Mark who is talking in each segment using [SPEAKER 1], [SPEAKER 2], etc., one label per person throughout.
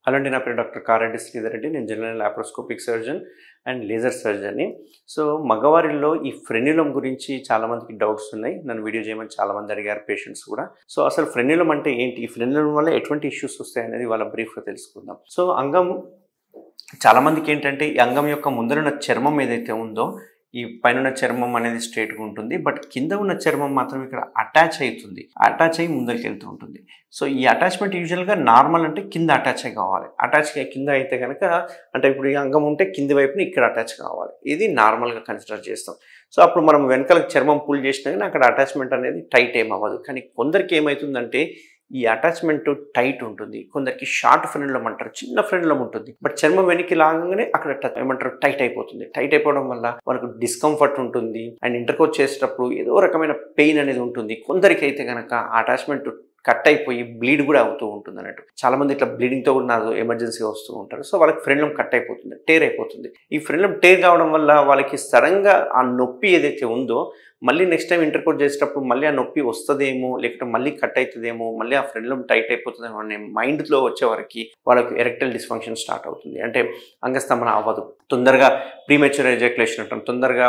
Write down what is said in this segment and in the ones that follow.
[SPEAKER 1] Hello అండి, నా పేరు డాక్టర్ కారెడ్డి శ్రీధర్ రెడ్డి. నేను general laparoscopic surgeon and laser సర్జన్ని. సో మగవారిలో ఈ ఫ్రెన్యులం గురించి చాలామందికి డౌట్స్ ఉన్నాయి. నన్ను వీడియో చేయమని చాలామంది అడిగారు, పేషెంట్స్ కూడా. సో అసలు ఫ్రెన్యులం అంటే ఏంటి, ఈ ఫ్రెన్యులం వల్ల ఎటువంటి ఇష్యూస్ వస్తాయి అనేది వాళ్ళ బ్రీఫ్గా తెలుసుకుందాం. సో అంగం చాలామందికి ఏంటంటే, ఈ అంగం యొక్క ముందరున్న చర్మం ఏదైతే ఉందో, ఈ పైన చర్మం అనేది స్ట్రేట్గా ఉంటుంది, బట్ కింద ఉన్న చర్మం మాత్రం ఇక్కడ అటాచ్ అవుతుంది, అటాచ్ అయ్యి ముందరికి వెళ్తూ ఉంటుంది. సో ఈ అటాచ్మెంట్ యూజువల్గా నార్మల్ అంటే కింద అటాచ్ అయ్యి కావాలి. అటాచ్ కింద అయితే కనుక, అంటే ఇప్పుడు ఈ అంగం ఉంటే కింది వైపున ఇక్కడ అటాచ్ కావాలి, ఇది నార్మల్గా కన్సిడర్ చేస్తాం. సో అప్పుడు మనం వెనకాల చర్మం పుల్ చేసినా కానీ అక్కడ అటాచ్మెంట్ అనేది టైట్ ఏం అవ్వదు. కానీ కొందరికి ఏమవుతుందంటే, ఈ అటాచ్మెంట్ టైట్ ఉంటుంది. కొందరికి షార్ట్ ఫ్రెన్యులం అంటారు, చిన్న ఫ్రెన్యులం ఉంటుంది, బట్ చర్మం వెనక్కి లాగానే అక్కడ ఏమంటారు టైట్ అయిపోతుంది. టైట్ అయిపోవడం వల్ల వాళ్ళకు డిస్కంఫర్ట్ ఉంటుంది అండ్ ఇంటర్కోర్స్ చేసేటప్పుడు ఏదో రకమైన పెయిన్ అనేది ఉంటుంది. కొందరికి అయితే కనుక అటాచ్మెంట్ కట్ అయిపోయి బ్లీడ్ కూడా అవుతూ ఉంటుంది అన్నట్టు. చాలా మంది ఇట్లా బ్లీడింగ్తో కూడా నాకు ఎమర్జెన్సీగా వస్తూ ఉంటారు. సో వాళ్ళకి ఫ్రెన్యులం కట్ అయిపోతుంది, టేర్ అయిపోతుంది. ఈ ఫ్రెన్యులం టేర్ కావడం వల్ల వాళ్ళకి సడన్గా ఆ నొప్పి ఏదైతే ఉందో, మళ్ళీ నెక్స్ట్ టైం ఇంటర్కోర్స్ చేసేటప్పుడు మళ్ళీ ఆ నొప్పి వస్తుందేమో, లేకపోతే మళ్ళీ కట్ అవుతుందేమో, మళ్ళీ ఆ ఫ్రెన్యులం టైట్ అయిపోతుందేమో అనే మైండ్లో వచ్చే వరకు వాళ్ళకి ఎరెక్టైల్ డిస్ఫంక్షన్ స్టార్ట్ అవుతుంది. అంటే అంగస్తంభన అవ్వదు, తొందరగా ప్రీమెచ్యూర్ ఎజాక్యులేషన్ అంటాం, తొందరగా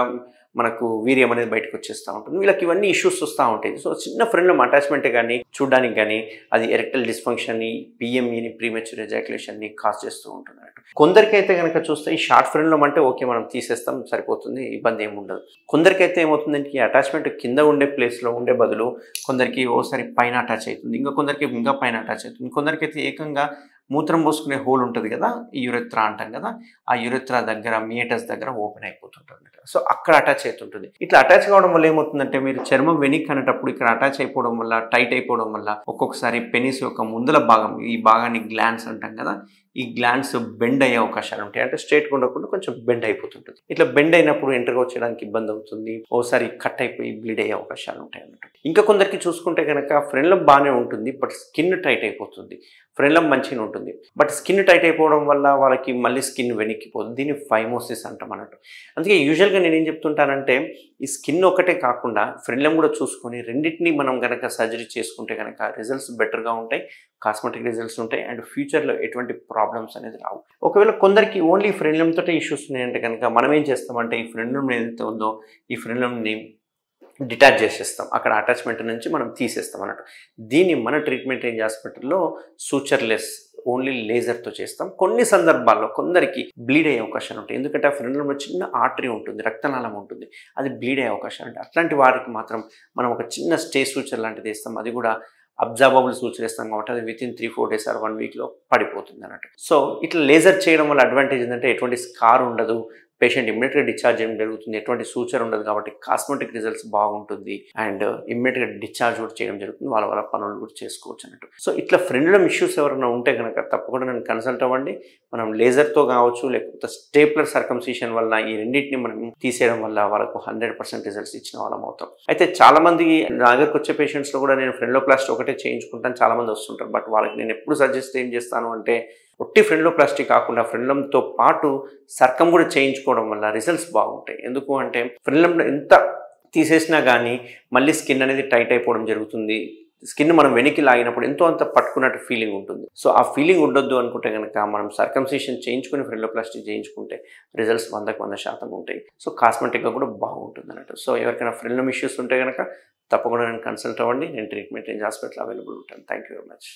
[SPEAKER 1] మనకు వీర్యం అనేది బయటకు వచ్చేస్తూ ఉంటుంది. వీళ్ళకి ఇవన్నీ ఇష్యూస్ వస్తూ ఉంటాయి. సో చిన్న ఫ్రెన్యులం అటాచ్మెంట్ కానీ చూడడానికి కానీ అది ఎరెక్టైల్ డిస్ఫంక్షన్ని, పిఎంఈని, ప్రీమెచ్యూర్ ఎజాక్యులేషన్ని కాజ్ చేస్తూ ఉంటుంది అన్నట్టు. కొందరికైతే కనుక చూస్తే ఈ షార్ట్ ఫ్రెన్యులం అంటే ఓకే, మనం తీసేస్తాం, సరిపోతుంది, ఇబ్బంది ఏమి ఉండదు. కొందరికైతే ఏమవుతుందంటే, ఈ అటాచ్మెంట్ కింద ఉండే ప్లేస్లో ఉండే బదులు కొందరికి ఓసారి పైన అటాచ్ అవుతుంది, ఇంకా కొందరికి ఇంకా పైన అటాచ్ అవుతుంది. కొందరికైతే ఏకంగా మూత్రం పోసుకునే హోల్ ఉంటుంది కదా, ఈ యురెత్రా అంటాం కదా, ఆ యురెత్రా దగ్గర, మియేటస్ దగ్గర ఓపెన్ అయిపోతుంటుంది. సో అక్కడ అటాచ్ అవుతుంటుంది. ఇట్లా అటాచ్ కావడం వల్ల ఏమవుతుందంటే, మీరు చర్మం వెనక్కి అనేటప్పుడు ఇక్కడ అటాచ్ అయిపోవడం వల్ల, టైట్ అయిపోవడం వల్ల ఒక్కొక్కసారి పెనిస్ యొక్క ముందల భాగం, ఈ భాగాన్ని గ్లాండ్స్ అంటాం కదా, ఈ గ్లాండ్స్ బెండ్ అయ్యే అవకాశాలు ఉంటాయి. అంటే స్ట్రేట్గా ఉండకుండా కొంచెం బెండ్ అయిపోతుంటుంది. ఇట్లా బెండ్ అయినప్పుడు ఎంటర్ వచ్చేయడానికి ఇబ్బంది అవుతుంది, ఓసారి కట్ అయిపోయి బ్లీడ్ అయ్యే అవకాశాలు ఉంటాయి అన్నట్టు. ఇంకా కొందరికి చూసుకుంటే కనుక ఫ్రెన్యులం బాగానే ఉంటుంది, బట్ స్కిన్ టైట్ అయిపోతుంది. ఫ్రెన్యులం మంచిగా ఉంటుంది, బట్ స్కిన్ టైట్ అయిపోవడం వల్ల వాళ్ళకి మళ్ళీ స్కిన్ వెనక్కిపోతుంది. దీన్ని ఫైమోసిస్ అంటాం అన్నట్టు. అందుకే యూజువల్గా నేను ఏం చెప్తుంటానంటే, ఈ స్కిన్ ఒకటే కాకుండా ఫ్రెన్యులం కూడా చూసుకొని రెండింటినీ మనం కనుక సర్జరీ చేసుకుంటే కనుక రిజల్ట్స్ బెటర్గా ఉంటాయి, కాస్మెటిక్ రిజల్ట్స్ ఉంటాయి, అండ్ ఫ్యూచర్లో ఎటువంటి ప్రాబ్లమ్స్ అనేది రావు. ఒకవేళ కొందరికి ఓన్లీ ఫ్రెన్యులంతో ఇష్యూస్ ఉన్నాయంటే కనుక మనం ఏం చేస్తామంటే, ఈ ఫ్రెన్యులం ఏదైతే ఉందో ఈ ఫ్రెన్యులంని డిటాచ్ చేసేస్తాం, అక్కడ అటాచ్మెంట్ నుంచి మనం తీసేస్తాం అన్నట్టు. దీన్ని మన ట్రీట్మెంట్ రేంజ్ హాస్పిటల్లో సూచర్లెస్, ఓన్లీ లేజర్తో చేస్తాం. కొన్ని సందర్భాల్లో కొందరికి బ్లీడ్ అయ్యే అవకాశాలు ఉంటాయి, ఎందుకంటే ఆ ఫ్రెన్యులంలో చిన్న ఆర్టరీ ఉంటుంది, రక్తనాళం ఉంటుంది, అది బ్లీడ్ అయ్యే అవకాశాలు ఉంటాయి. అట్లాంటి వారికి మాత్రం మనం ఒక చిన్న స్టే సూచర్ లాంటిది వేస్తాం. అది కూడా అబ్జార్బబుల్ సూచర్ వేస్తాం కాబట్టి అది వితిన్ 3-4 days ఆర్ 1 weekలో పడిపోతుంది అన్నట్టు. సో ఇట్లా లేజర్ చేయడం వల్ల అడ్వాంటేజ్ ఏంటంటే, ఎటువంటి స్కార్ ఉండదు, పేషెంట్ ఇమ్మీడియట్గా డిశ్చార్జ్ చేయడం జరుగుతుంది, ఎటువంటి సూచర్ ఉండదు కాబట్టి కాస్మెటిక్ రిజల్ట్స్ బాగుంటుంది, అండ్ ఇమ్మీడియట్గా డిశ్చార్జ్ కూడా చేయడం జరుగుతుంది, వాళ్ళ పనులు కూడా చేసుకోవచ్చు అన్నట్టు. సో ఇట్లా ఫ్రెన్యులం ఇష్యూస్ ఎవరైనా ఉంటే కనుక తప్పకుండా నన్ను కన్సల్ట్ అవ్వండి. మనం లేజర్తో కావచ్చు, లేకపోతే స్టేప్లర్ సర్కంసిషన్ వల్ల, ఈ రెండింటిని మనం తీసేయడం వల్ల వాళ్ళకు 100% రిజల్ట్స్ ఇచ్చిన వాళ్ళం అవుతాం. అయితే చాలామంది నా దగ్గరకు వచ్చే పేషెంట్స్లో కూడా నేను ఫ్రెన్యులోప్లాస్టీ ఒకటే చేయించుకుంటాను చాలామంది వస్తుంటారు, బట్ వాళ్ళకి నేను ఎప్పుడు సజెస్ట్ ఏం చేస్తాను అంటే, ఒట్టి ఫ్రెన్యులోప్లాస్టీ కాకుండా ఫ్రెన్యులంతో పాటు సర్కం కూడా చేయించుకోవడం వల్ల రిజల్ట్స్ బాగుంటాయి. ఎందుకు అంటే, ఫ్రెన్యులం ఎంత తీసేసినా కానీ మళ్ళీ స్కిన్ అనేది టైట్ అయిపోవడం జరుగుతుంది. స్కిన్ మనం వెనక్కి లాగినప్పుడు ఎంతో అంత పట్టుకున్నట్టు ఫీలింగ్ ఉంటుంది. సో ఆ ఫీలింగ్ ఉండొద్దు అనుకుంటే కనుక మనం సర్కంసిషన్ చేయించుకుని ఫ్రెన్యులోప్లాస్టీ చేయించుకుంటే రిజల్ట్స్ 100% ఉంటాయి. సో కాస్మెటిక్గా కూడా బాగుంటుంది అన్నట్టు. సో ఎవరికైనా ఫ్రెన్యులం ఇష్యూస్ ఉంటే కనుక తప్పకుండా నేను కన్సల్ట్ అవ్వండి. నేను ట్రీట్మెంట్ రేంజ్ హాస్పిటల్ అవైలబుల్ ఉంటాను. Thank you very much.